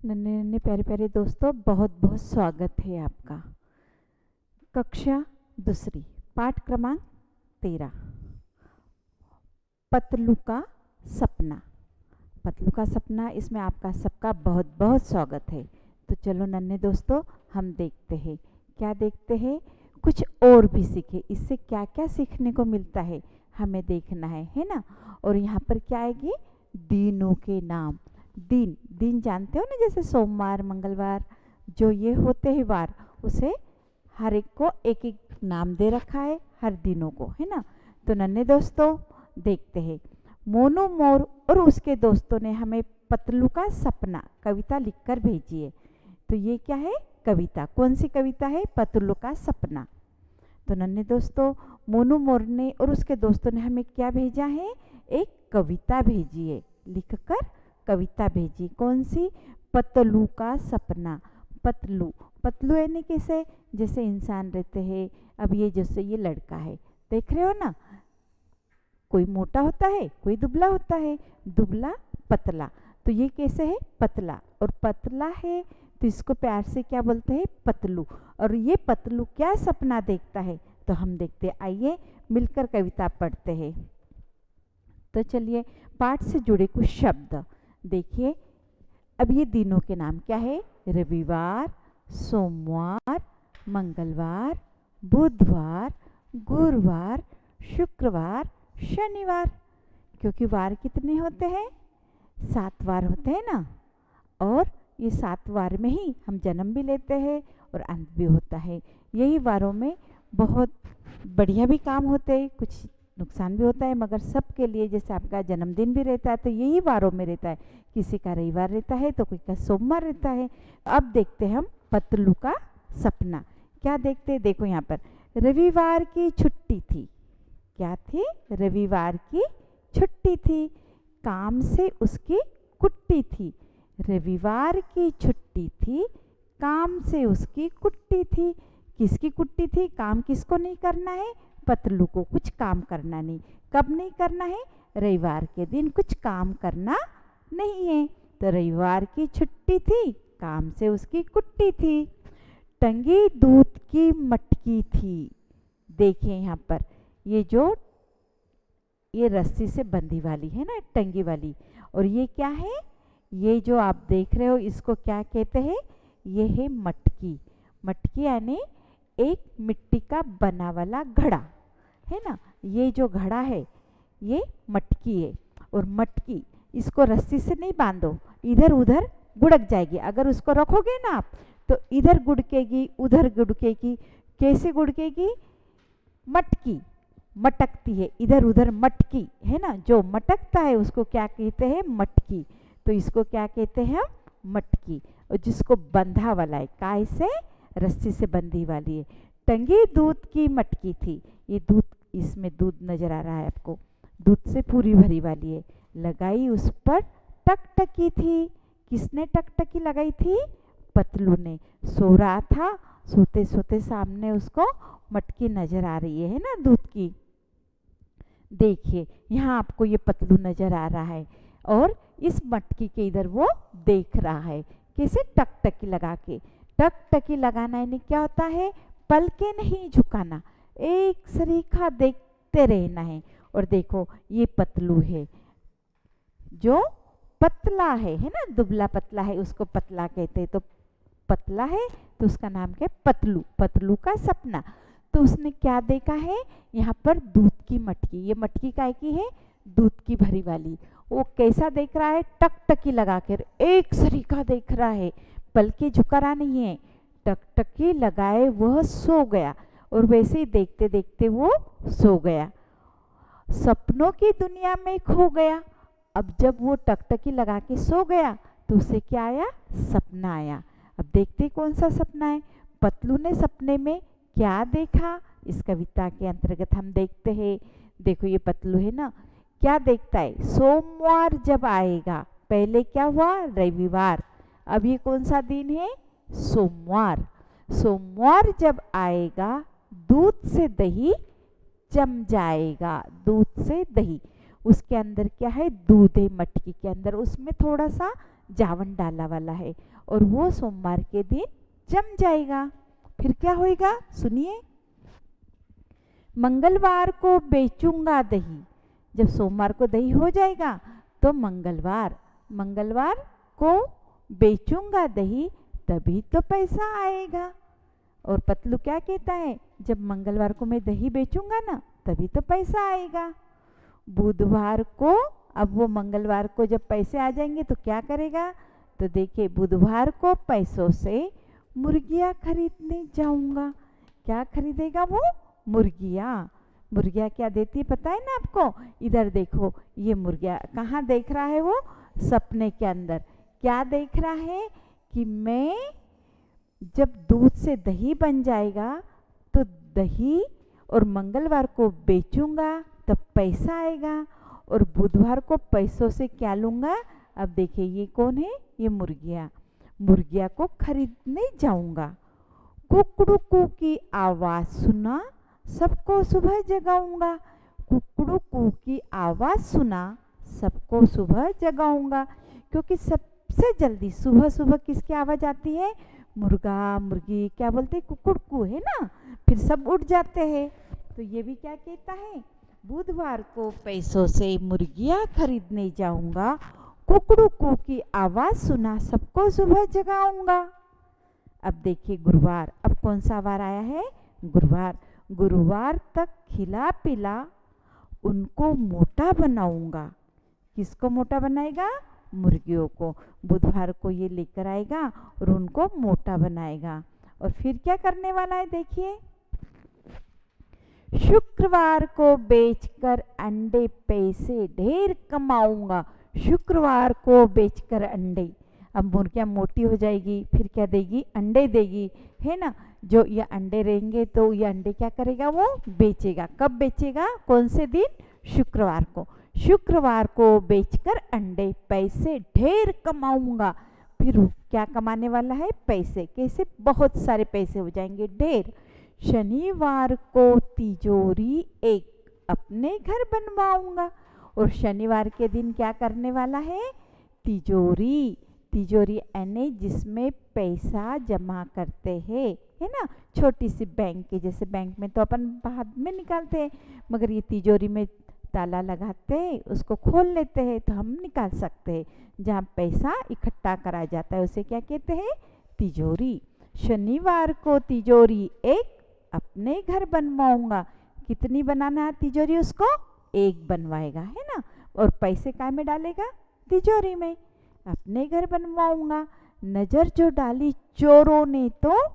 नन्हे नन्हे प्यारे प्यारे दोस्तों, बहुत बहुत स्वागत है आपका। कक्षा दूसरी, पाठ क्रमांक 13, पतलू का सपना। पतलू का सपना, इसमें आपका सबका बहुत बहुत स्वागत है। तो चलो नन्हे दोस्तों, हम देखते हैं। क्या देखते हैं? कुछ और भी सीखे। इससे क्या क्या सीखने को मिलता है हमें देखना है ना। और यहाँ पर क्या आएगी? दिनों के नाम। दिन दिन जानते हो ना, जैसे सोमवार, मंगलवार, जो ये होते हैं वार, उसे हर एक को एक एक नाम दे रखा है, हर दिनों को, है ना। तो नन्हे दोस्तों देखते हैं। मोनू मोर और उसके दोस्तों ने हमें पतलू का सपना कविता लिखकर भेजी है। तो ये क्या है? कविता। कौन सी कविता है? पतलू का सपना। तो नन्हे दोस्तों, मोनू मोर ने और उसके दोस्तों ने हमें क्या भेजा है? एक कविता भेजी है, लिखकर कविता भेजी। कौन सी? पतलू का सपना। पतलू, पतलू यानी कैसे? जैसे इंसान रहते हैं। अब ये जैसे ये लड़का है, देख रहे हो ना, कोई मोटा होता है, कोई दुबला होता है, दुबला पतला। तो ये कैसे है? पतला। और पतला है तो इसको प्यार से क्या बोलते हैं? पतलू। और ये पतलू क्या सपना देखता है? तो हम देखते हैं। आइए मिलकर कविता पढ़ते हैं। तो चलिए, पाठ से जुड़े कुछ शब्द देखिए। अब ये दिनों के नाम क्या है? रविवार, सोमवार, मंगलवार, बुधवार, गुरुवार, शुक्रवार, शनिवार। क्योंकि वार कितने होते हैं? 7 वार होते हैं ना। और ये 7 वार में ही हम जन्म भी लेते हैं और अंत भी होता है। यही वारों में बहुत बढ़िया भी काम होते हैं, कुछ नुकसान भी होता है, मगर सबके लिए, जैसे आपका जन्मदिन भी रहता है तो यही वारों में रहता है। किसी का रविवार रहता है तो कोई का सोमवार रहता है। अब देखते हैं हम पतलू का सपना। क्या देखते हैं? देखो यहाँ पर, रविवार की छुट्टी थी। क्या थी? रविवार की छुट्टी थी। काम से उसकी कुट्टी थी। रविवार की छुट्टी थी, काम से उसकी कुट्टी थी। किसकी कुट्टी थी? काम किसको नहीं करना है? पतलू को कुछ काम करना नहीं। कब नहीं करना है? रविवार के दिन कुछ काम करना नहीं है। तो रविवार की छुट्टी थी, काम से उसकी कुट्टी थी। टंगी दूध की मटकी थी। देखिए यहाँ पर, ये रस्सी से बंधी वाली है ना, टंगी वाली। और ये क्या है? ये जो आप देख रहे हो, इसको क्या कहते हैं? ये है मटकी। मटकी यानी एक मिट्टी का बना वाला घड़ा, है ना। ये जो घड़ा है ये मटकी है। और मटकी, इसको रस्सी से नहीं बांधो, इधर उधर गुड़क जाएगी। अगर उसको रखोगे ना आप, तो इधर गुड़केगी, उधर गुड़केगी। कैसे गुड़केगी? मटकी मटकती है, इधर उधर मटकी, है ना। जो मटकता है उसको क्या कहते हैं? मटकी। तो इसको क्या कहते हैं हम? मटकी। और जिसको बंधा वाला है, काय से? रस्सी से बंधी वाली है। टंगी दूध की मटकी थी। ये दूध, इसमें दूध नजर आ रहा है आपको, दूध से पूरी भरी वाली है। लगाई उस पर टकटकी थी। किसने टकटकी लगाई थी? पतलू ने। सो रहा था, सोते सोते सामने उसको मटकी नजर आ रही है ना, दूध की। देखिए यहाँ आपको ये पतलू नजर आ रहा है और इस मटकी के इधर वो देख रहा है। कैसे? टकटकी लगा के। टकटकी लगाना यानी क्या होता है? पलके नहीं झुकाना, एक सरीखा देखते रहना है। और देखो ये पतलू है, जो पतला है ना, दुबला पतला है, उसको पतला कहते हैं। तो पतला है तो उसका नाम क्या है? पतलू। पतलू का सपना। तो उसने क्या देखा है? यहाँ पर दूध की मटकी। ये मटकी काय की है? दूध की भरी वाली। वो कैसा देख रहा है? टकटकी लगाकर एक सरीखा देख रहा है, पलके झुका रहा नहीं है। टकटकी लगाए वह सो गया, और वैसे ही देखते देखते वो सो गया, सपनों की दुनिया में खो गया। अब जब वो टकटकी लगा के सो गया तो उसे क्या आया? सपना आया। अब देखते कौन सा सपना है। पतलू ने सपने में क्या देखा? इस कविता के अंतर्गत हम देखते हैं। देखो ये पतलू है ना, क्या देखता है? सोमवार जब आएगा, पहले क्या हुआ? रविवार। अब ये कौन सा दिन है? सोमवार। सोमवार जब आएगा, दूध से दही जम जाएगा। दूध से दही, उसके अंदर क्या है? दूध है मटकी के अंदर, उसमें थोड़ा सा जावन डाला वाला है और वो सोमवार के दिन जम जाएगा। फिर क्या होएगा सुनिए। मंगलवार को बेचूंगा दही। जब सोमवार को दही हो जाएगा तो मंगलवार को बेचूंगा दही, तभी तो पैसा आएगा। और पतलू क्या कहता है, जब मंगलवार को मैं दही बेचूंगा ना तभी तो पैसा आएगा। बुधवार को, अब वो मंगलवार को जब पैसे आ जाएंगे तो क्या करेगा, तो देखिए बुधवार को पैसों से मुर्गियाँ खरीदने जाऊंगा। क्या खरीदेगा वो, मुर्गियाँ। मुर्गियाँ क्या देती है पता है ना आपको, इधर देखो ये मुर्गियाँ कहाँ देख रहा है वो, सपने के अंदर। क्या देख रहा है कि मैं जब दूध से दही बन जाएगा तो दही और मंगलवार को बेचूंगा तब पैसा आएगा, और बुधवार को पैसों से क्या लूँगा। अब देखिए ये कौन है, ये मुर्गियाँ को खरीदने जाऊंगा। कुकड़ू की आवाज़ सुना, सबको सुबह जगाऊंगा। कुकड़ू की आवाज़ सुना, सबको सुबह जगाऊंगा। क्योंकि सबसे जल्दी सुबह सुबह किसकी आवाज़ आती है, मुर्गा मुर्गी क्या बोलते हैं, कुकड़ू है ना, फिर सब उठ जाते हैं। तो ये भी क्या कहता है, बुधवार को पैसों से मुर्गियाँ खरीदने जाऊंगा। कुकड़ू की आवाज़ सुना, सबको सुबह जगाऊंगा। अब देखिए गुरुवार, अब कौन सा वार आया है, गुरुवार तक खिला पिला उनको मोटा बनाऊंगा। किसको मोटा बनाएगा, मुर्गियों को। बुधवार को ये लेकर आएगा और उनको मोटा बनाएगा। और फिर क्या करने वाला है देखिए, शुक्रवार को बेचकर अंडे पैसे ढेर कमाऊंगा। शुक्रवार को बेचकर अंडे, अब मुर्गियाँ मोटी हो जाएगी, फिर क्या देगी, अंडे देगी, है ना। जो ये अंडे रहेंगे तो ये अंडे क्या करेगा, वो बेचेगा। कब बेचेगा, कौन से दिन, शुक्रवार को। शुक्रवार को बेचकर अंडे पैसे ढेर कमाऊंगा। फिर क्या कमाने वाला है, पैसे। कैसे, बहुत सारे पैसे हो जाएंगे, ढेर। शनिवार को तिजोरी एक अपने घर बनवाऊंगा। और शनिवार के दिन क्या करने वाला है, तिजोरी यानी जिसमें पैसा जमा करते हैं, है ना। छोटी सी बैंक के जैसे, बैंक में तो अपन बाद में निकालते हैं, मगर ये तिजोरी में ताला लगाते हैं, उसको खोल लेते हैं तो हम निकाल सकते हैं। जहाँ पैसा इकट्ठा करा जाता है उसे क्या कहते हैं, तिजोरी। शनिवार को तिजोरी एक अपने घर बनवाऊंगा। कितनी बनाना है तिजोरी, उसको एक बनवाएगा, है ना। और पैसे काय में डालेगा, तिजोरी में। अपने घर बनवाऊंगा। नजर जो डाली चोरों ने तो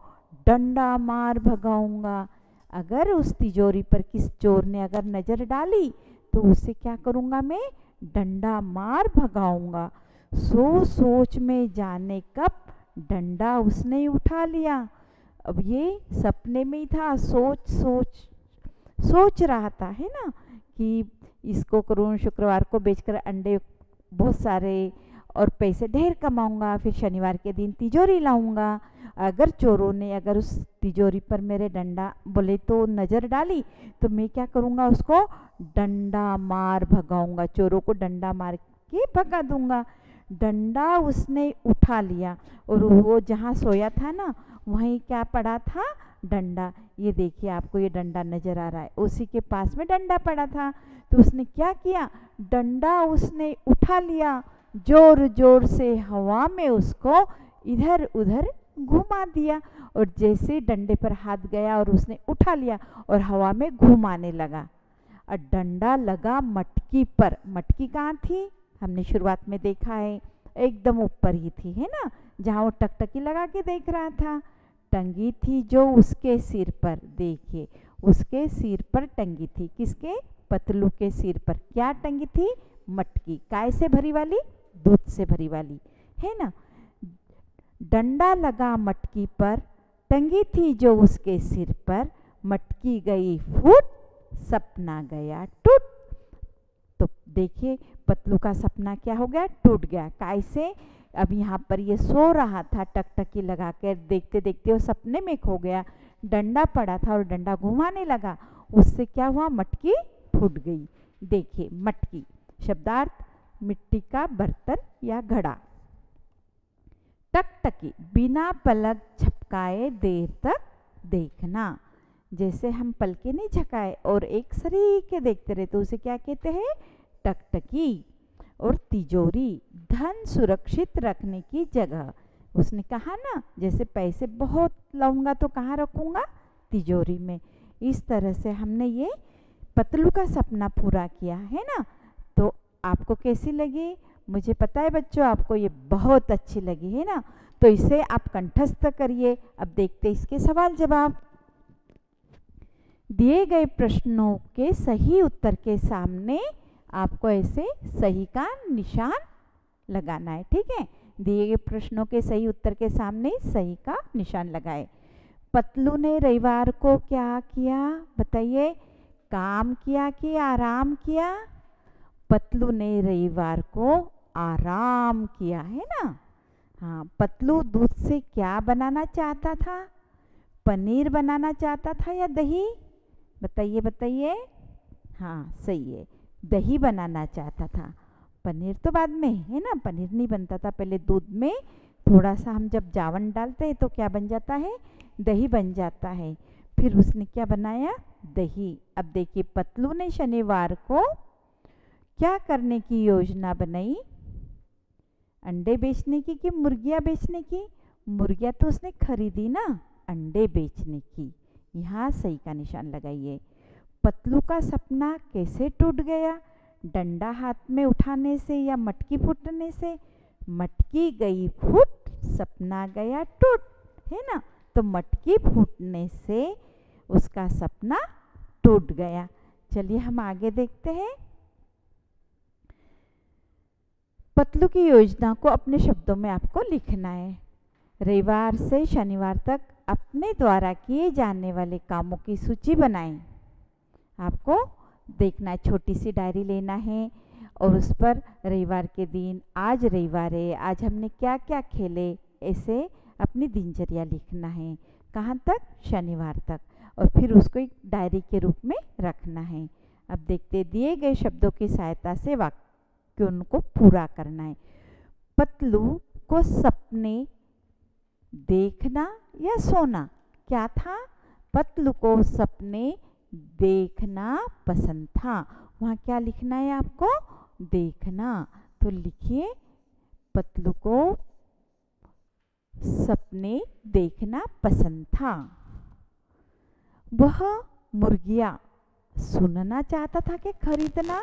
डंडा मार भगाऊंगा। अगर उस तिजोरी पर किस चोर ने अगर नजर डाली तो उसे क्या करूंगा मैं, डंडा मार भगाऊंगा। सोच में जाने कब डंडा उसने उठा लिया। अब ये सपने में ही था, सोच रहा था, है ना, कि इसको करूँ, शुक्रवार को बेचकर अंडे बहुत सारे और पैसे ढेर कमाऊंगा। फिर शनिवार के दिन तिजोरी लाऊंगा। अगर चोरों ने अगर उस तिजोरी पर मेरे डंडा बोले तो नज़र डाली तो मैं क्या करूँगा, उसको डंडा मार भगाऊंगा। चोरों को डंडा मार के भगा दूंगा। डंडा उसने उठा लिया और वो जहाँ सोया था ना वहीं क्या पड़ा था, डंडा। ये देखिए आपको ये डंडा नजर आ रहा है, उसी के पास में डंडा पड़ा था। तो उसने क्या किया, डंडा उसने उठा लिया, जोर जोर से हवा में उसको इधर उधर घुमा दिया। और जैसे डंडे पर हाथ गया और उसने उठा लिया और हवा में घुमाने लगा। और डंडा लगा मटकी पर। मटकी कहाँ थी, हमने शुरुआत में देखा है, एकदम ऊपर ही थी, है ना, जहाँ वो टकटकी लगा के देख रहा था। टंगी थी जो उसके सिर पर, देखिए उसके सिर पर टंगी थी। किसके, पतलू के सिर पर क्या टंगी थी, मटकी। काय से भरी वाली, दूध से भरी वाली, है ना। डंडा लगा मटकी पर, टंगी थी जो उसके सिर पर। मटकी गई फूट, सपना गया टूट। तो देखिए पतलू का सपना क्या हो गया, टूट गया। काय से, अब यहाँ पर ये सो रहा था टकटकी लगा कर, देखते देखते वो सपने में खो गया। डंडा पड़ा था और डंडा घुमाने लगा, उससे क्या हुआ, मटकी फूट गई। देखिए मटकी शब्दार्थ, मिट्टी का बर्तन या घड़ा। टकटकी, बिना पलक झपकाए देर तक देखना। जैसे हम पलके नहीं झकाए और एक सरीके देखते रहे तो उसे क्या कहते हैं? टकटकी। और तिजोरी, धन सुरक्षित रखने की जगह। उसने कहा ना, जैसे पैसे बहुत लाऊंगा तो कहाँ रखूंगा? तिजोरी में। इस तरह से हमने ये पतलू का सपना पूरा किया है ना। तो आपको कैसी लगी? मुझे पता है बच्चों आपको ये बहुत अच्छी लगी है ना। तो इसे आप कंठस्थ करिए। अब देखते इसके सवाल जवाब। दिए गए प्रश्नों के सही उत्तर के सामने आपको ऐसे सही का निशान लगाना है, ठीक है। दिए गए प्रश्नों के सही उत्तर के सामने सही का निशान लगाए। पतलू ने रविवार को क्या किया? बताइए, काम किया कि आराम किया? पतलू ने रविवार को आराम किया है ना। हाँ, पतलू दूध से क्या बनाना चाहता था? पनीर बनाना चाहता था या दही? बताइए बताइए। हाँ सही है, दही बनाना चाहता था। पनीर तो बाद में है ना, पनीर नहीं बनता था। पहले दूध में थोड़ा सा हम जब जावन डालते हैं तो क्या बन जाता है? दही बन जाता है। फिर उसने क्या बनाया? दही। अब देखिए पतलू ने शनिवार को क्या करने की योजना बनाई? अंडे बेचने की कि मुर्गियाँ बेचने की? मुर्गियाँ तो उसने खरीदी ना, अंडे बेचने की। यहाँ सही का निशान लगाइए। पतलू का सपना कैसे टूट गया? डंडा हाथ में उठाने से या मटकी फूटने से? मटकी गई फूट, सपना गया टूट, है ना। तो मटकी फूटने से उसका सपना टूट गया। चलिए हम आगे देखते हैं। पतलू की योजना को अपने शब्दों में आपको लिखना है। रविवार से शनिवार तक अपने द्वारा किए जाने वाले कामों की सूची बनाएं। आपको देखना है, छोटी सी डायरी लेना है और उस पर रविवार के दिन, आज रविवार है, आज हमने क्या क्या खेले, ऐसे अपनी दिनचर्या लिखना है। कहाँ तक? शनिवार तक। और फिर उसको एक डायरी के रूप में रखना है। अब देखते, दिए गए शब्दों की सहायता से वाक्यों को पूरा करना है। पतलू को सपने देखना या सोना क्या था? पतलू को सपने देखना पसंद था। वहाँ क्या लिखना है आपको? देखना। तो लिखिए, पतलू को सपने देखना पसंद था। वह मुर्गियाँ सुनना चाहता था कि खरीदना?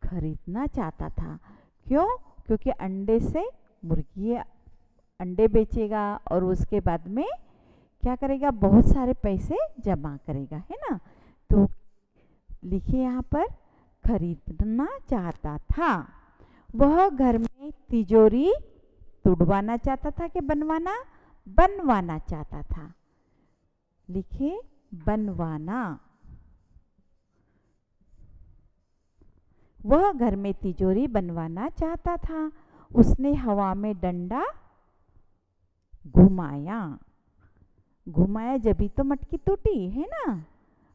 खरीदना चाहता था। क्यों? क्योंकि अंडे से मुर्गी अंडे बेचेगा और उसके बाद में क्या करेगा? बहुत सारे पैसे जमा करेगा, है ना। तो लिखिए यहाँ पर, खरीदना चाहता था। वह घर में तिजोरी तुड़वाना चाहता था कि बनवाना? बनवाना चाहता था। लिखिए, बनवाना। वह घर में तिजोरी बनवाना चाहता था। उसने हवा में डंडा घुमाया। घुमाया जभी तो मटकी टूटी, है ना।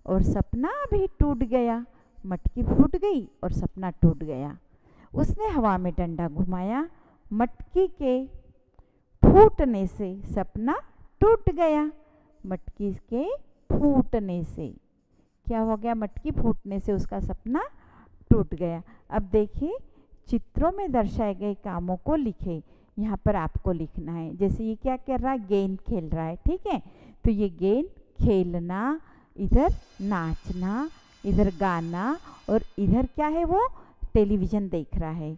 और सपना भी टूट गया। मटकी फूट गई और सपना टूट गया। उसने हवा में डंडा घुमाया, मटकी के फूटने से सपना टूट गया। मटकी के फूटने से क्या हो गया? मटकी फूटने से उसका सपना टूट गया। अब देखिए, चित्रों में दर्शाए गए कामों को लिखे। यहाँ पर आपको लिखना है। जैसे ये क्या कर रहा है? गेंद खेल रहा है, ठीक है। तो ये गेंद खेलना, इधर नाचना, इधर गाना और इधर क्या है? वो टेलीविज़न देख रहा है।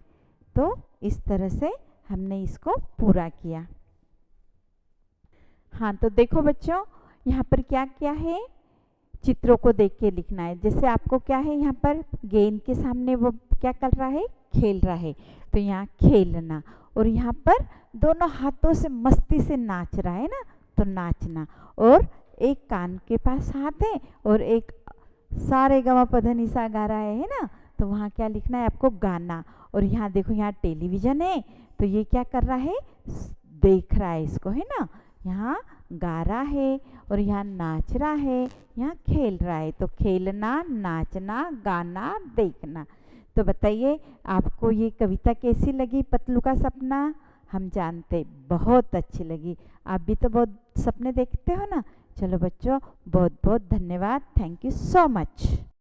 तो इस तरह से हमने इसको पूरा किया। हाँ, तो देखो बच्चों, यहाँ पर क्या क्या है? चित्रों को देख के लिखना है। जैसे आपको क्या है, यहाँ पर गेंद के सामने वो क्या कर रहा है? खेल रहा है। तो यहाँ खेलना, और यहाँ पर दोनों हाथों से मस्ती से नाच रहा है ना, तो नाचना। और एक कान के पास हाथ है और एक सारे गमा पधनी सा गा रहा है ना। तो वहाँ क्या लिखना है आपको? गाना। और यहाँ देखो, यहाँ टेलीविज़न है, तो ये क्या कर रहा है? देख रहा है इसको, है ना। यहाँ गा रहा है और यहाँ नाच रहा है, यहाँ खेल रहा है। तो खेलना, नाचना, गाना, देखना। तो बताइए आपको ये कविता कैसी लगी? पतलू का सपना हम जानते बहुत अच्छी लगी। आप भी तो बहुत सपने देखते हो ना। चलो बच्चों, बहुत बहुत धन्यवाद। Thank you so much.